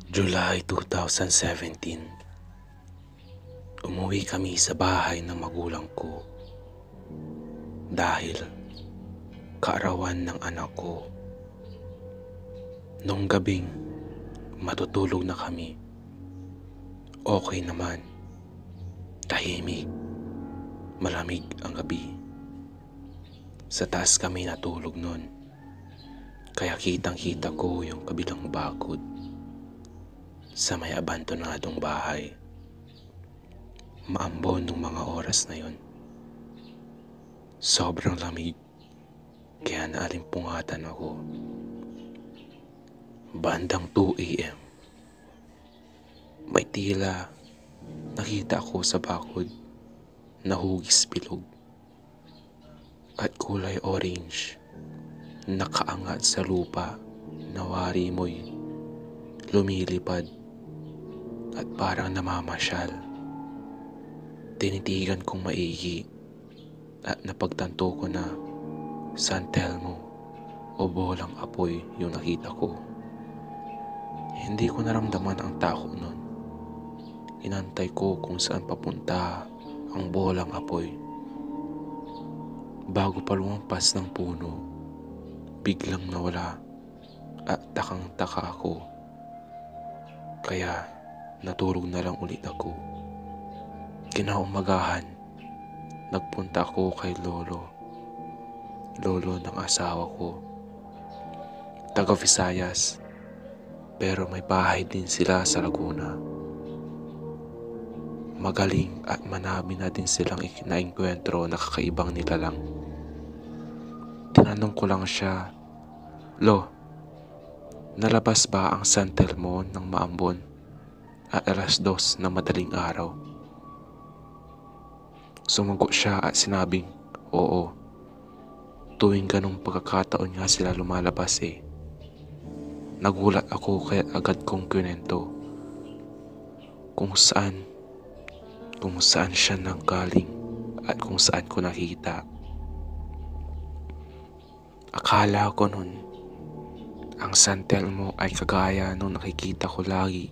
July 2017, umuwi kami sa bahay ng magulang ko dahil kaarawan ng anak ko. Nung gabing matutulog na kami, okay naman, tahimik, malamig ang gabi. Sa taas kami natulog nun, kaya kitang-kita ko yung kabilang bakod sa may abandonadong bahay. Maambon nung mga oras na yon. Sobrang lamig, kaya naalimpungatan ako. Bandang 2 AM, may tila nakita ako sa bakod na hugis bilog at kulay orange, nakaangat sa lupa na wari mo'y lumilipad at parang namamasyal. Tinitigan kong maigi at napagtanto ko na San Telmo o bolang apoy yung nakita ko. Hindi ko naramdaman ang takot nun. Inantay ko kung saan papunta ang bolang apoy. Bago pa lumampas ng puno, biglang nawala at takang-taka ako. Kaya natulog na lang ulit ako. Kinaumagahan, nagpunta ako kay lolo ng asawa ko. Taga Visayas, pero may bahay din sila sa Laguna. Magaling at manami na din silang naengkwentro na kakaibang nilalang. Tinanong ko lang siya, "Lo, nalabas ba ang San Telmo ng maambon at 2:00 ng madaling araw?" Sumagot siya at sinabing, "Oo, tuwing ganong pagkakataon nga sila lumalabas eh." Nagulat ako kaya agad kong kwento kung saan siya nanggaling at kung saan ko nakita. Akala ko nun, ang San Telmo ay kagaya nung nakikita ko lagi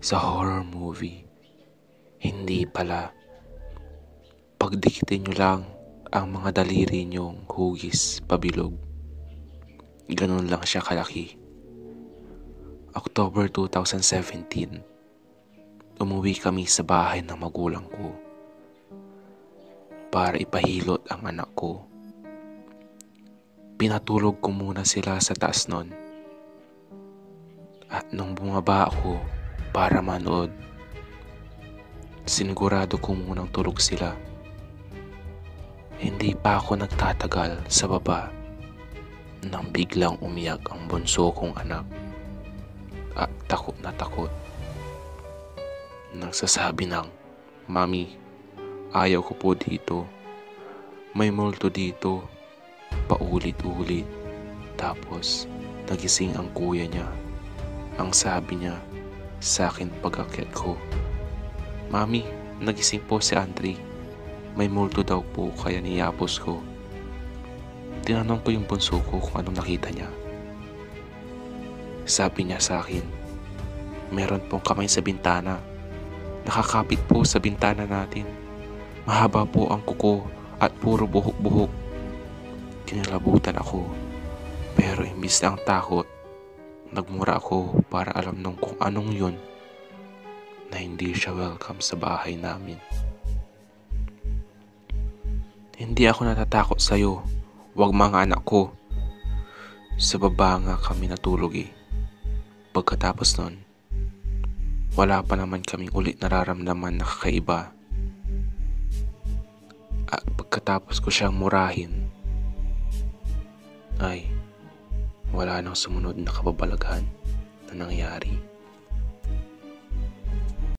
sa horror movie. Hindi pala. Pagdikitin nyo lang ang mga daliri nyong hugis pabilog. Ganun lang siya kalaki. October 2017, umuwi kami sa bahay ng magulang ko para ipahilot ang anak ko. Pinatulog ko muna sila sa taas nun. At nung bumaba ako para manood, sinigurado ko munang tulog sila. Hindi pa ako nagtatagal sa baba nang biglang umiyak ang bunso kong anak at takot na takot. Nagsasabi ng, "Mami, ayaw ko po dito. May multo dito." Paulit-ulit. Tapos nagising ang kuya niya. Ang sabi niya sa akin pag-akyat ko, "Mami, nagising po si Andre. May multo daw po kaya niyapos ko." Tinanong ko yung bunso ko kung anong nakita niya. Sabi niya sa akin, "Meron pong kamay sa bintana. Nakakapit po sa bintana natin. Mahaba po ang kuko at puro buhok-buhok." Kinilabutan ako, pero imbis na ang takot, nagmura ako para alam nung kung anong yun na hindi siya welcome sa bahay namin. "Hindi ako natatakot sa'yo. Wag mga anak ko." Sa baba nga kami natulog eh. Pagkatapos nun, wala pa naman kaming ulit nararamdaman na kakaiba. At pagkatapos ko siyang murahin, ay wala nang sumunod na kababalaghan na nangyari.